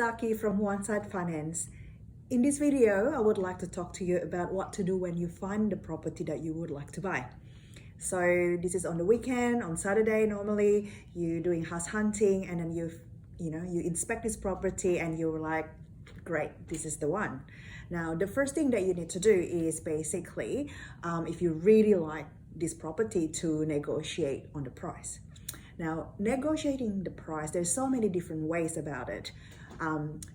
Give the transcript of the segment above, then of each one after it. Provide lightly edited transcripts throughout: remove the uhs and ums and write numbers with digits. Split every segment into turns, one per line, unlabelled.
Zaki from One Side Finance. In this video, I would like to talk to you about what to do when you find the property that you would like to buy. So this is on the weekend, on Saturday normally, you're doing house hunting and then you inspect this property and you're like, great, this is the one. Now, the first thing that you need to do is basically, if you really like this property, to negotiate on the price. Now, negotiating the price, there's so many different ways about it.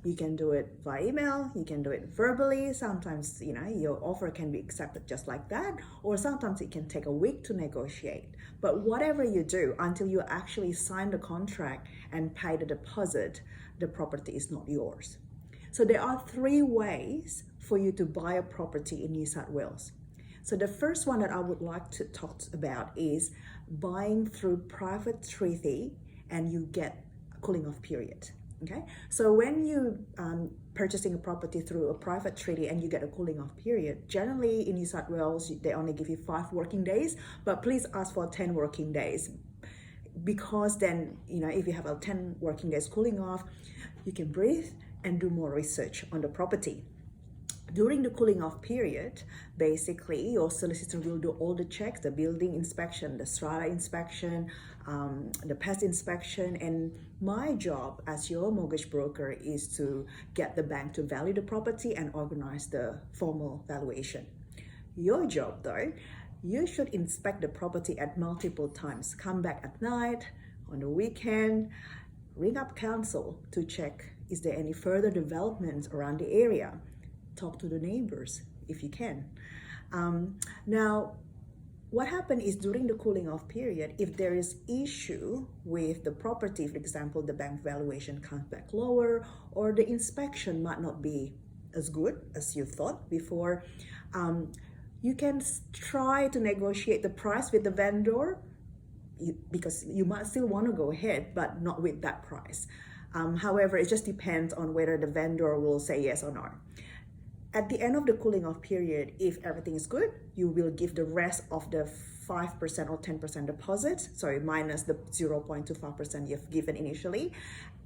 You can do it via email, you can do it verbally. Sometimes, your offer can be accepted just like that, or sometimes it can take a week to negotiate. But whatever you do, until you actually sign the contract and pay the deposit, the property is not yours. So there are 3 ways for you to buy a property in New South Wales. So the first one that I would like to talk about is buying through private treaty and you get a cooling off period. Okay, so when you purchasing a property through a private treaty and you get a cooling off period, generally in New South Wales they only give you 5 working days, but please ask for 10 working days, because then if you have a 10 working days cooling off, you can breathe and do more research on the property. During the cooling off period, basically your solicitor will do all the checks, the building inspection, the strata inspection, the pest inspection, and my job as your mortgage broker is to get the bank to value the property and organize the formal valuation. Your job though, you should inspect the property at multiple times. Come back at night, on the weekend, ring up council to check is there any further developments around the area. Talk to the neighbors if you can. Now, what happened is during the cooling off period, if there is issue with the property, for example, the bank valuation comes back lower or the inspection might not be as good as you thought before, you can try to negotiate the price with the vendor, because you might still want to go ahead, but not with that price. However, it just depends on whether the vendor will say yes or no. At the end of the cooling off period, if everything is good, you will give the rest of the 5% or 10% deposit, sorry, minus the 0.25% you've given initially.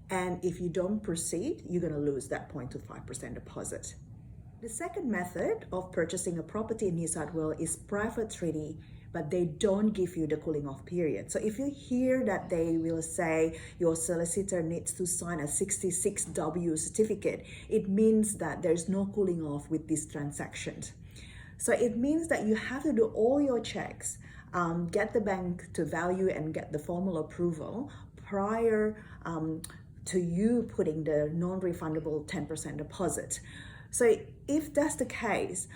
And if you don't proceed, you're going to lose that 0.25% deposit. The second method of purchasing a property in New South Wales is private treaty, but they don't give you the cooling off period. So if you hear that they will say your solicitor needs to sign a 66W certificate, it means that there's no cooling off with these transactions. So it means that you have to do all your checks, get the bank to value and get the formal approval prior to you putting the non-refundable 10% deposit. So if that's the case,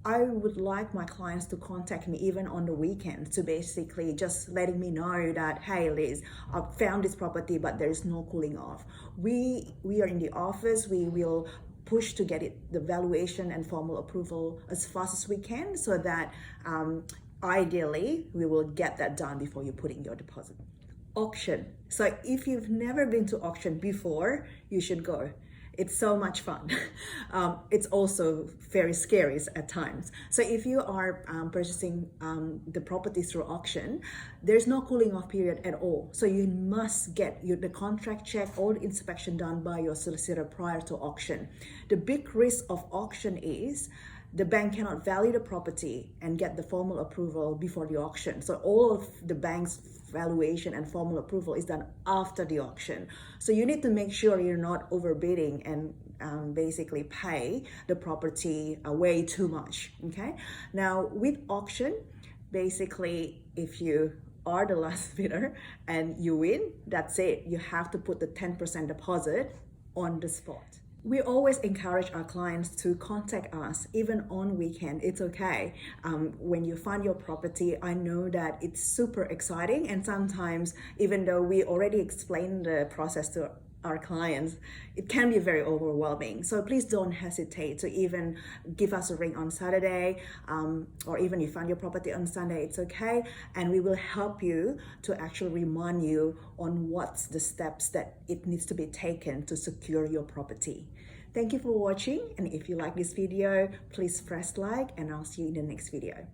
I would like my clients to contact me even on the weekends to basically just letting me know that, hey Liz, I've found this property but there is no cooling off. We are in the office, we will push to get the valuation and formal approval as fast as we can, so that ideally we will get that done before you put in your deposit. Auction. So if you've never been to auction before, you should go. It's so much fun. It's also very scary at times. So if you are purchasing the property through auction, there's no cooling off period at all. So you must get the contract check, all the inspection done by your solicitor prior to auction. The big risk of auction is the bank cannot value the property and get the formal approval before the auction. So all of the bank's valuation and formal approval is done after the auction. So you need to make sure you're not overbidding and basically pay the property way too much, okay? Now with auction, basically if you are the last bidder and you win, that's it. You have to put the 10% deposit on the spot. We always encourage our clients to contact us, even on weekend. It's okay. When you find your property, I know that it's super exciting, and sometimes even though we already explained the process to our clients, it can be very overwhelming. So please don't hesitate to even give us a ring on Saturday, or even you find your property on Sunday, it's okay. And we will help you to actually remind you on what's the steps that it needs to be taken to secure your property. Thank you for watching. And if you like this video, please press like, and I'll see you in the next video.